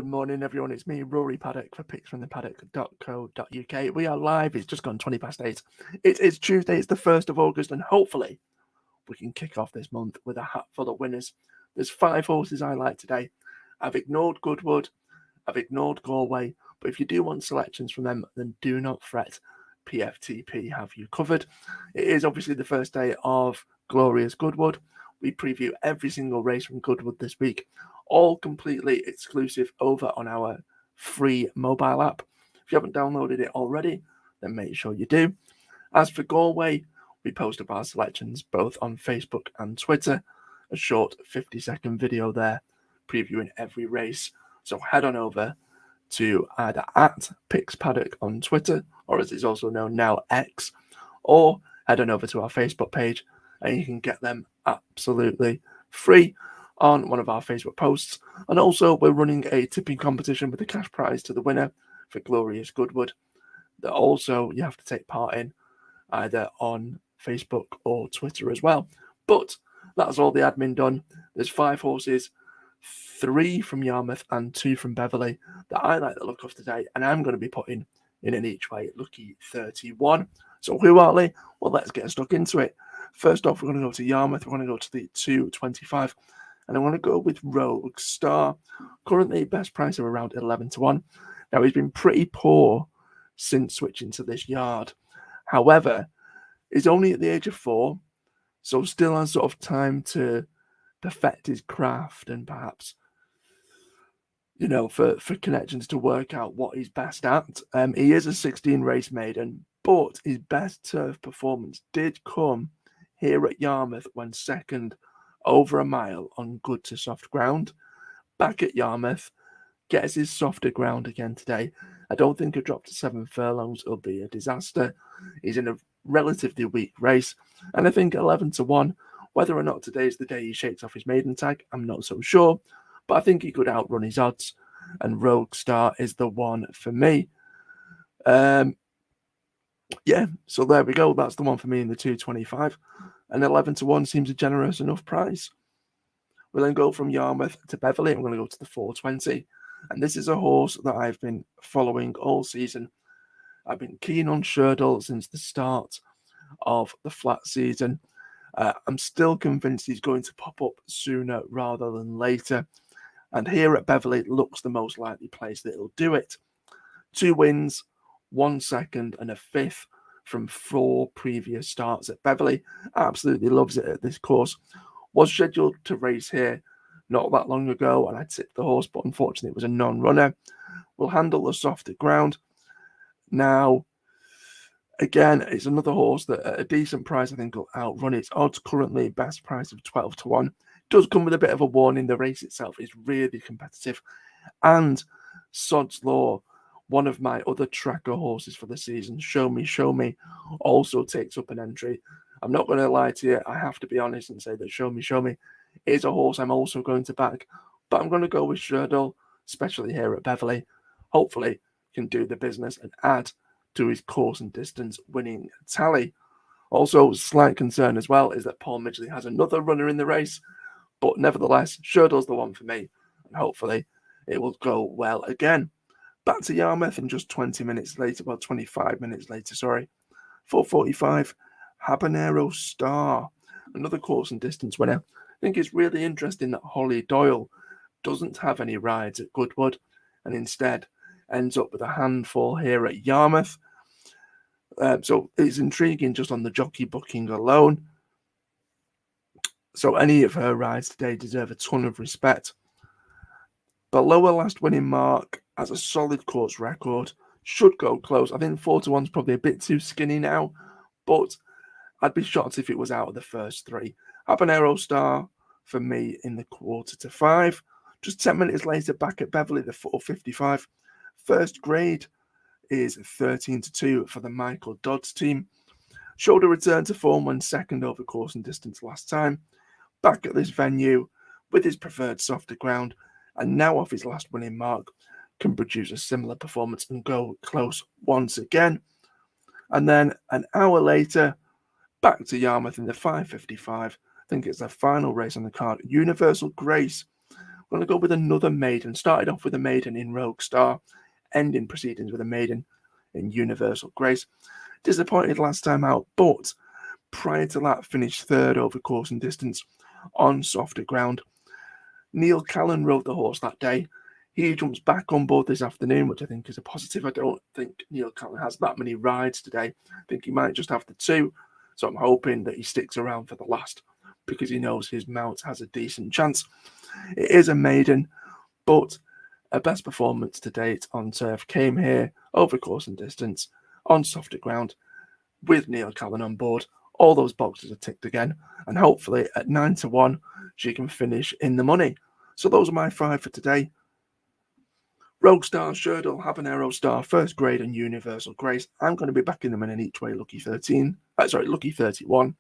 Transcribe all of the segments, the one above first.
Good morning, everyone. It's me, Rory Paddock, for picksfromthepaddock.co.uk. We are live. It's just gone 20 past 8. It is Tuesday. It's the 1st of August, and hopefully we can kick off this month with a hat full of winners. There's 5 horses I like today. I've ignored Goodwood. I've ignored Galway. But if you do want selections from them, then do not fret. PFTP have you covered. It is obviously the first day of glorious Goodwood. We preview every single race from Goodwood this week, all completely exclusive over on our free mobile app. If you haven't downloaded it already, then make sure you do. As for Galway, we post up our selections both on Facebook and Twitter. A short 50-second video there previewing every race. So head on over to either at PicksPaddock on Twitter, or as it's also known now, X, or head on over to our Facebook page and you can get them absolutely free on one of our Facebook posts. And also we're running a tipping competition with a cash prize to the winner for Glorious Goodwood that also you have to take part in either on Facebook or Twitter as well. But that's all the admin done. There's 5 horses, 3 from Yarmouth and 2 from Beverley that I like the look of today, and I'm going to be putting in an each way lucky 31. So who are they? Well, let's get stuck into it. First off, we're going to go to Yarmouth. We're going to go to the 225. And I'm going to go with Rogue Star. Currently, best price of around 11-1. Now, he's been pretty poor since switching to this yard. However, he's only at the age of 4, so still has sort of time to perfect his craft and perhaps, for connections to work out what he's best at. He is a 16 race maiden, but his best turf performance did come here at Yarmouth when second over a mile on good to soft ground. Back at Yarmouth, gets his softer ground again today. I don't think a drop to 7 furlongs will be a disaster. He's in a relatively weak race, and I think 11-1, whether or not today's the day he shakes off his maiden tag, I'm not so sure, but I think he could outrun his odds, and Rogue Star is the one for me. So there we go. That's the one for me in the 225. And 11-1 seems a generous enough price. We'll then go from Yarmouth to Beverley. I'm going to go to the 420. And this is a horse that I've been following all season. I've been keen on Sherdle since the start of the flat season. I'm still convinced he's going to pop up sooner rather than later. And here at Beverley, it looks the most likely place that he'll do it. 2 wins, 1 second, and a 5th from 4 previous starts at Beverley. Absolutely loves it at this course. Was scheduled to race here not that long ago, and I tipped the horse, but unfortunately it was a non-runner. Will handle the softer ground. Now, again, it's another horse that at a decent price I think will outrun its odds. Currently, best price of 12-1. Does come with a bit of a warning. The race itself is really competitive. And Sod's Law, one of my other tracker horses for the season, Show Me, also takes up an entry. I'm not going to lie to you. I have to be honest and say that Show Me is a horse I'm also going to back. But I'm going to go with Sherdle, especially here at Beverley. Hopefully, can do the business and add to his course and distance winning tally. Also, slight concern as well is that Paul Midgley has another runner in the race. But nevertheless, Sherdle's the one for me. And hopefully, it will go well again. Back to Yarmouth and just 25 minutes later, 4:45, Habanero Star, another course and distance winner. I think it's really interesting that Holly Doyle doesn't have any rides at Goodwood and instead ends up with a handful here at Yarmouth. So it's intriguing just on the jockey booking alone. So any of her rides today deserve a ton of respect. Below her last winning mark, has a solid course record, should go close. I think 4-1 is probably a bit too skinny now, but I'd be shocked if it was out of the first 3. Habanero Star for me in the 4-5. Just 10 minutes later, back at Beverley, the 4:55. First grade is 13-2 for the Michael Dodds team. Showed a return to form when second over course and distance last time. Back at this venue with his preferred softer ground, and now off his last winning mark, can produce a similar performance and go close once again. And then an hour later, back to Yarmouth in the 5:55. I think it's the final race on the card. Universal Grace I'm going to go with another maiden. Started off with a maiden in Rogue Star, ending proceedings with a maiden in Universal Grace. Disappointed last time out, but prior to that, finished third over course and distance on softer ground. Neil Callan rode the horse that day. He jumps back on board this afternoon, which I think is a positive. I don't think Neil Callan has that many rides today. I think he might just have the 2. So I'm hoping that he sticks around for the last because he knows his mount has a decent chance. It is a maiden, but a best performance to date on turf came here over course and distance on softer ground with Neil Callan on board. All those boxes are ticked again, and hopefully at 9-1 she can finish in the money. So those are my 5 for today. Rogue Star, Sherdle, Habanero Star, First Grade, and Universal Grace. I'm going to be backing them in an each way Lucky 31.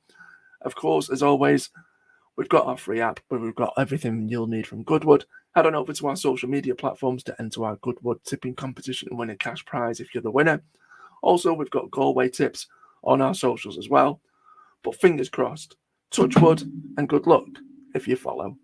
Of course, as always, we've got our free app where we've got everything you'll need from Goodwood. Head on over to our social media platforms to enter our Goodwood tipping competition and win a cash prize if you're the winner. Also, we've got Galway tips on our socials as well. But fingers crossed, touch wood, and good luck if you follow.